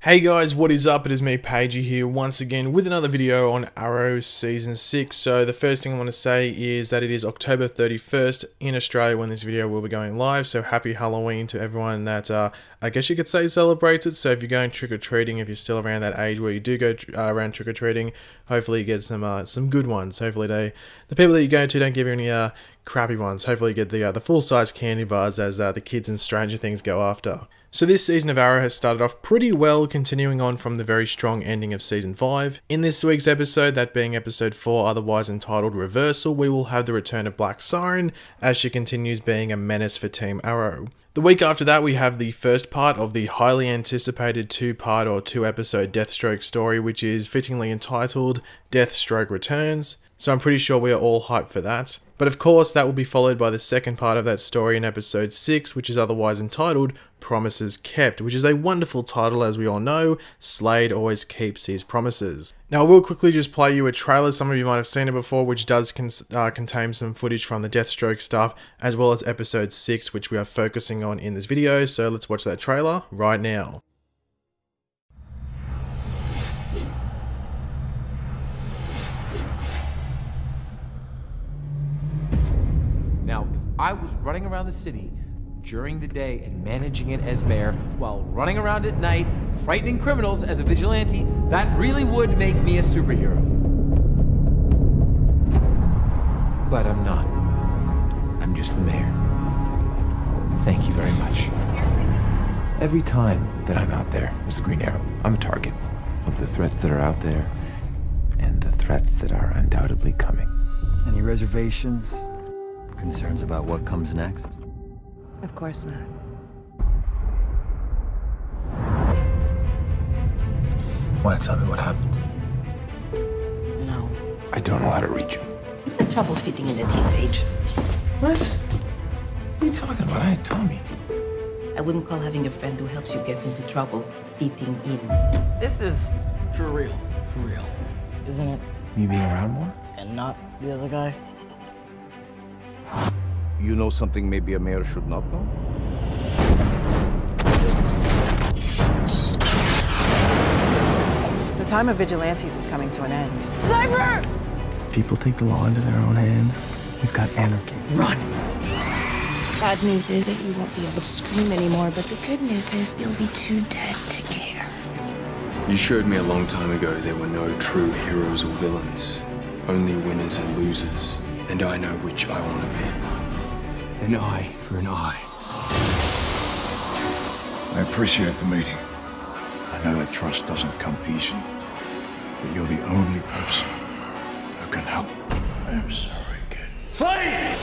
Hey guys, what is up? It is me, Pagey here, once again with another video on Arrow Season 6. So the first thing I want to say is that it is October 31st in Australia when this video will be going live. So happy Halloween to everyone that, I guess you could say, celebrates it. So if you're going trick-or-treating, if you're still around that age where you do go around trick-or-treating, hopefully you get some good ones. Hopefully the people that you go to don't give you any crappy ones. Hopefully you get the full-size candy bars as the kids in Stranger Things go after. So this season of Arrow has started off pretty well, continuing on from the very strong ending of Season 5. In this week's episode, that being Episode 4, otherwise entitled Reversal, we will have the return of Black Siren, as she continues being a menace for Team Arrow. The week after that, we have the first part of the highly anticipated two-part or two-episode Deathstroke story, which is fittingly entitled Deathstroke Returns. So I'm pretty sure we are all hyped for that. But of course, that will be followed by the second part of that story in Episode 6, which is otherwise entitled Promises Kept, which is a wonderful title. As we all know, Slade always keeps his promises. Now I will quickly just play you a trailer. Some of you might have seen it before, which does contain some footage from the Deathstroke stuff, as well as Episode 6, which we are focusing on in this video. So let's watch that trailer right now. Now, if I was running around the city during the day and managing it as mayor, while running around at night, frightening criminals as a vigilante, that really would make me a superhero. But I'm not. I'm just the mayor. Thank you very much. Every time that I'm out there as the Green Arrow, I'm a target of the threats that are out there and the threats that are undoubtedly coming. Any reservations? Concerns about what comes next? Of course not. Want to tell me what happened? No. I don't know how to reach you. The trouble's fitting into this age. What? What are you talking about? I tell me. I wouldn't call having a friend who helps you get into trouble fitting in. This is for real, isn't it? Me being around more? And not the other guy? You know something maybe a mayor should not know? The time of vigilantes is coming to an end. Sniper! People take the law into their own hands. We've got anarchy. Run! Bad news is that you won't be able to scream anymore, but the good news is you'll be too dead to care. You showed me a long time ago there were no true heroes or villains, only winners and losers, and I know which I want to be. An eye for an eye. I appreciate the meeting. I know that trust doesn't come easy, but you're the only person who can help. I am sorry, kid. Slade!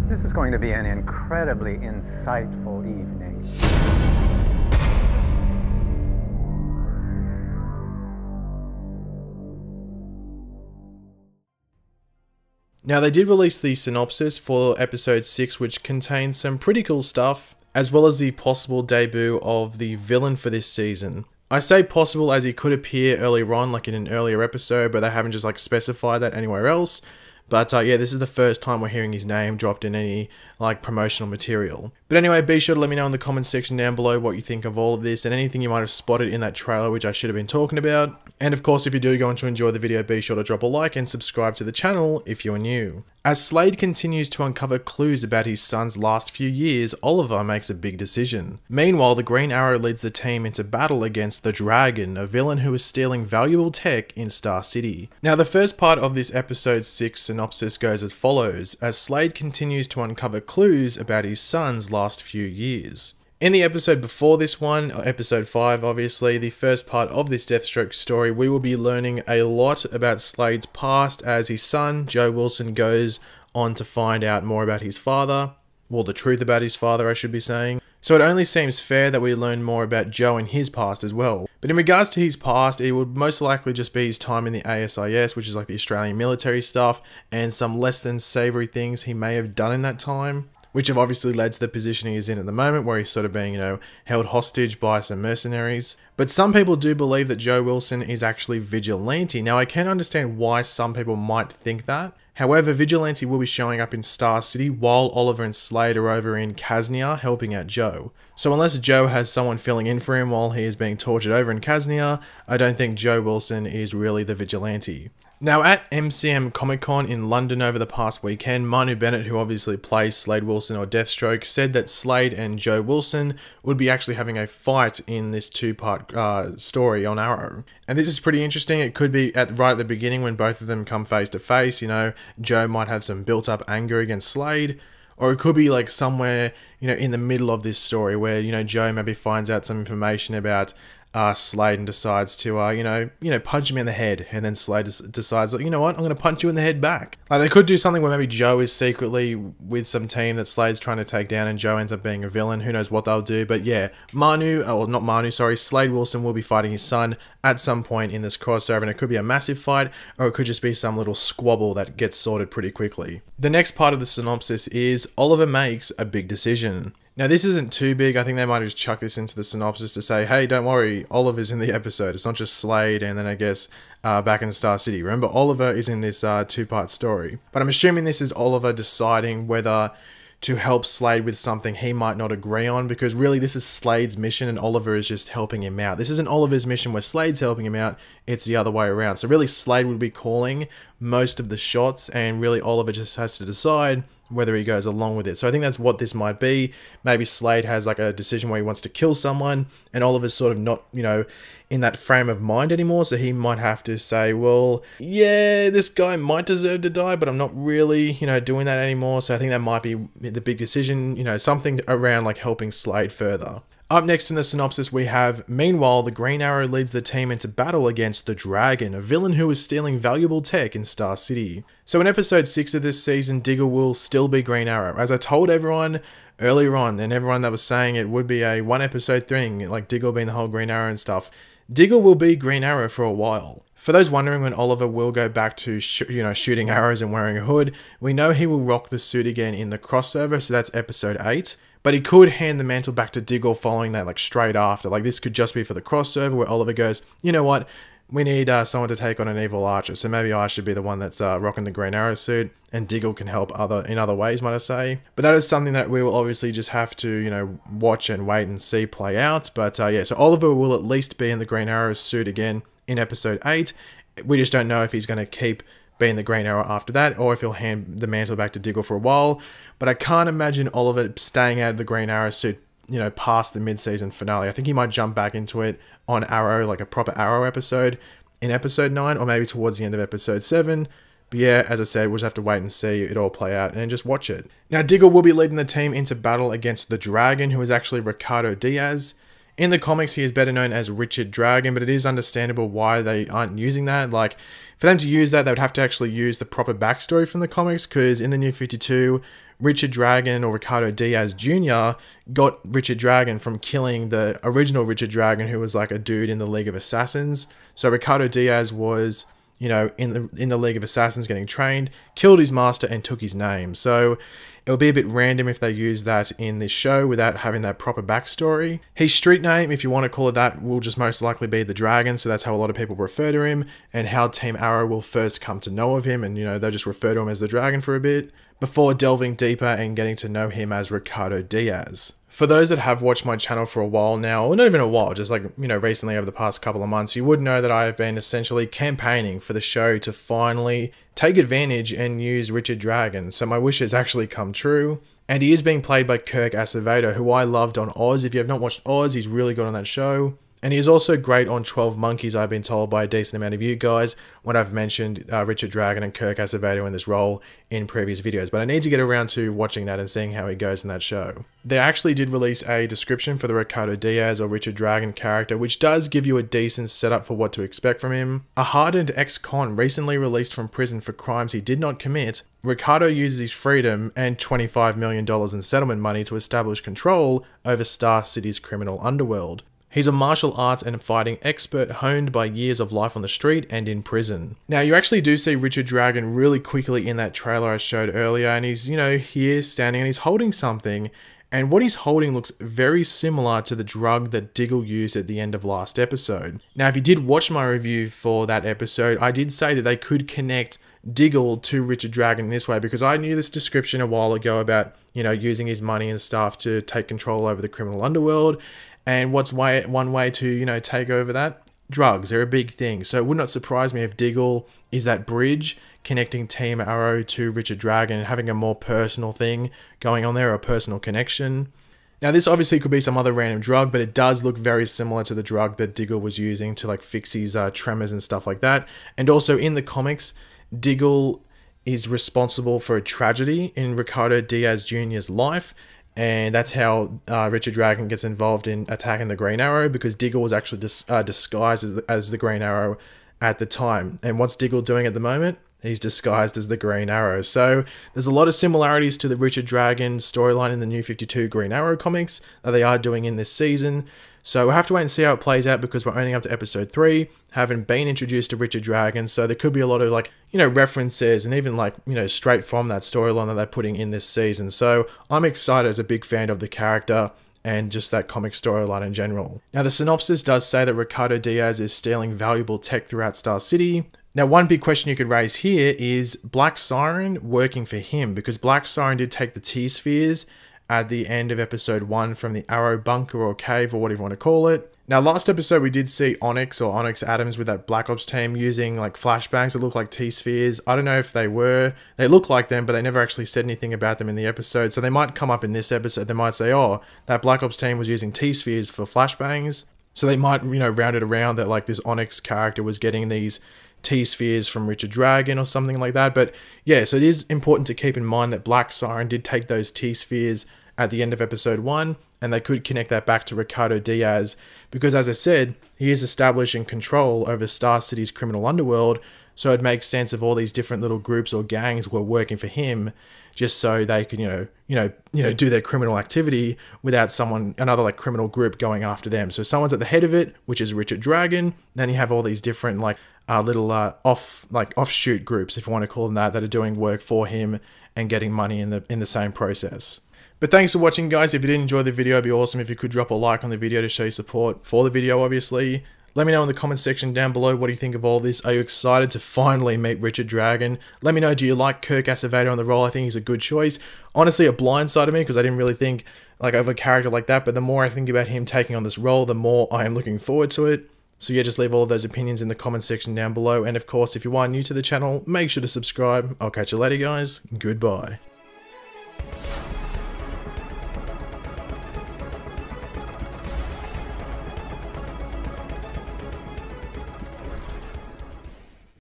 This is going to be an incredibly insightful evening. Now they did release the synopsis for Episode 6, which contains some pretty cool stuff, as well as the possible debut of the villain for this season. I say possible as he could appear earlier on, like in an earlier episode, but they haven't just like specified that anywhere else. But yeah, this is the first time we're hearing his name dropped in any like promotional material. But anyway, be sure to let me know in the comments section down below what you think of all of this and anything you might have spotted in that trailer which I should have been talking about. And of course, if you do go on to enjoy the video, be sure to drop a like and subscribe to the channel if you're new. As Slade continues to uncover clues about his son's last few years, Oliver makes a big decision. Meanwhile, the Green Arrow leads the team into battle against the Dragon, a villain who is stealing valuable tech in Star City. Now, the first part of this Episode 6 synopsis goes as follows, as Slade continues to uncover clues about his son's last few years. In the episode before this one, Episode 5 obviously, the first part of this Deathstroke story, we will be learning a lot about Slade's past as his son, Joe Wilson, goes on to find out more about his father, well, the truth about his father, I should be saying. So it only seems fair that we learn more about Joe and his past as well. But in regards to his past, it would most likely just be his time in the ASIS, which is like the Australian military stuff, and some less than savoury things he may have done in that time, which have obviously led to the position he is in at the moment, where he's sort of being, held hostage by some mercenaries. But some people do believe that Joe Wilson is actually Vigilante. Now, I can understand why some people might think that. However, Vigilante will be showing up in Star City while Oliver and Slade are over in Kaznia helping out Joe. So unless Joe has someone filling in for him while he is being tortured over in Kaznia, I don't think Joe Wilson is really the Vigilante. Now, at MCM Comic Con in London over the past weekend, Manu Bennett, who obviously plays Slade Wilson or Deathstroke, said that Slade and Joe Wilson would be actually having a fight in this two-part story on Arrow. And this is pretty interesting. It could be right at the beginning when both of them come face to face. Joe might have some built-up anger against Slade, or it could be like somewhere, in the middle of this story where, Joe maybe finds out some information about Slade and decides to, punch him in the head, and then Slade decides, you know what, I'm going to punch you in the head back. Like, they could do something where maybe Joe is secretly with some team that Slade's trying to take down, and Joe ends up being a villain. Who knows what they'll do, but yeah, Slade Wilson will be fighting his son at some point in this crossover, and it could be a massive fight, or it could just be some little squabble that gets sorted pretty quickly. The next part of the synopsis is Oliver makes a big decision. Now, this isn't too big. I think they might have just chucked this into the synopsis to say, hey, don't worry, Oliver's in the episode. It's not just Slade and then I guess back in Star City. Remember, Oliver is in this two-part story. But I'm assuming this is Oliver deciding whether to help Slade with something he might not agree on, because really this is Slade's mission and Oliver is just helping him out. This isn't Oliver's mission where Slade's helping him out, it's the other way around. So really Slade would be calling most of the shots, and really Oliver just has to decide whether he goes along with it. So I think that's what this might be. Maybe Slade has like a decision where he wants to kill someone, and Oliver's sort of not, in that frame of mind anymore, so he might have to say, well, yeah, this guy might deserve to die, but I'm not really, doing that anymore. So I think that might be the big decision, something around like helping Slade further. Up next in the synopsis we have, meanwhile, the Green Arrow leads the team into battle against the Dragon, a villain who is stealing valuable tech in Star City. So in episode 6 of this season, Diggle will still be Green Arrow. As I told everyone earlier on, and everyone that was saying it would be a one episode thing, like Diggle being the whole Green Arrow and stuff, Diggle will be Green Arrow for a while. For those wondering when Oliver will go back to shooting arrows and wearing a hood, we know he will rock the suit again in the crossover, so that's episode 8. But he could hand the mantle back to Diggle following that, like straight after. Like this could just be for the crossover where Oliver goes, you know what, we need someone to take on an evil archer, so maybe I should be the one that's rocking the Green Arrow suit, and Diggle can help in other ways, might I say. But that is something that we will obviously just have to, watch and wait and see play out. But yeah, so Oliver will at least be in the Green Arrow suit again in episode 8. We just don't know if he's going to keep being the Green Arrow after that, or if he'll hand the mantle back to Diggle for a while. But I can't imagine Oliver staying out of the Green Arrow suit, past the mid-season finale. I think he might jump back into it on Arrow, like a proper Arrow episode in episode 9, or maybe towards the end of episode 7. But yeah, as I said, we'll just have to wait and see it all play out and just watch it. Now, Diggle will be leading the team into battle against the Dragon, who is actually Ricardo Diaz. In the comics, he is better known as Richard Dragon, but it is understandable why they aren't using that. Like, for them to use that, they would have to actually use the proper backstory from the comics, because in the New 52, Richard Dragon, or Ricardo Diaz Jr., got Richard Dragon from killing the original Richard Dragon, who was like a dude in the League of Assassins. So Ricardo Diaz was, in the League of Assassins getting trained, killed his master and took his name. So it'll be a bit random if they use that in this show without having that proper backstory. His street name, if you want to call it that, will just most likely be the Dragon, so that's how a lot of people refer to him, and how Team Arrow will first come to know of him, and they'll just refer to him as the Dragon for a bit, before delving deeper and getting to know him as Ricardo Diaz. For those that have watched my channel for a while now, or not even a while, just like, recently over the past couple of months, you would know that I have been essentially campaigning for the show to finally take advantage and use Richard Dragon. So my wish has actually come true. And he is being played by Kirk Acevedo, who I loved on Oz. If you have not watched Oz, he's really good on that show. And he is also great on 12 Monkeys, I've been told by a decent amount of you guys, when I've mentioned Richard Dragon and Kirk Acevedo in this role in previous videos. But I need to get around to watching that and seeing how he goes in that show. They actually did release a description for the Ricardo Diaz or Richard Dragon character, which does give you a decent setup for what to expect from him. A hardened ex-con recently released from prison for crimes he did not commit, Ricardo uses his freedom and $25 million in settlement money to establish control over Star City's criminal underworld. He's a martial arts and fighting expert honed by years of life on the street and in prison. Now, you actually do see Richard Dragon really quickly in that trailer I showed earlier, and he's, here standing and he's holding something, and what he's holding looks very similar to the drug that Diggle used at the end of last episode. Now, if you did watch my review for that episode, I did say that they could connect Diggle to Richard Dragon in this way, because I knew this description a while ago about, using his money and stuff to take control over the criminal underworld. And what's one way to, take over that? Drugs. They're a big thing. So it would not surprise me if Diggle is that bridge connecting Team Arrow to Richard Dragon and having a more personal thing going on there, a personal connection. Now, this obviously could be some other random drug, but it does look very similar to the drug that Diggle was using to fix his tremors and stuff like that. And also in the comics, Diggle is responsible for a tragedy in Ricardo Diaz Jr.'s life. And that's how Richard Dragon gets involved in attacking the Green Arrow, because Diggle was actually disguised as the Green Arrow at the time. And what's Diggle doing at the moment? He's disguised as the Green Arrow. So there's a lot of similarities to the Richard Dragon storyline in the New 52 Green Arrow comics that they are doing in this season. So we'll have to wait and see how it plays out, because we're only up to episode 3, haven't been introduced to Richard Dragon, so there could be a lot of references and even straight from that storyline that they're putting in this season. So I'm excited as a big fan of the character and just that comic storyline in general. Now, the synopsis does say that Ricardo Diaz is stealing valuable tech throughout Star City. Now, one big question you could raise here is Black Siren working for him, because Black Siren did take the T-Spheres at the end of episode 1 from the Arrow bunker or cave or whatever you want to call it. Now, last episode we did see Onyx or Onyx Adams with that Black Ops team using flashbangs that look like T-Spheres. I don't know if they look like them, but they never actually said anything about them in the episode. So they might come up in this episode. They might say, oh, that Black Ops team was using T-Spheres for flashbangs. So they might, round it around that this Onyx character was getting these T-Spheres from Richard Dragon or something like that. But yeah, so it is important to keep in mind that Black Siren did take those T-Spheres at the end of episode 1, and they could connect that back to Ricardo Diaz, because as I said, he is establishing control over Star City's criminal underworld, so it makes sense if all these different little groups or gangs were working for him, just so they could, do their criminal activity without another criminal group going after them. So someone's at the head of it, which is Richard Dragon. Then you have all these different little offshoot groups, if you want to call them that are doing work for him and getting money in the same process. But thanks for watching, guys. If you did enjoy the video, it'd be awesome if you could drop a like on the video to show your support for the video, obviously. Let me know in the comment section down below what do you think of all this. Are you excited to finally meet Richard Dragon? Let me know, do you like Kirk Acevedo on the role? I think he's a good choice. Honestly, it blindsided me because I didn't really think of a character like that, but the more I think about him taking on this role, the more I am looking forward to it. So yeah, just leave all of those opinions in the comment section down below. And of course, if you are new to the channel, make sure to subscribe. I'll catch you later, guys. Goodbye.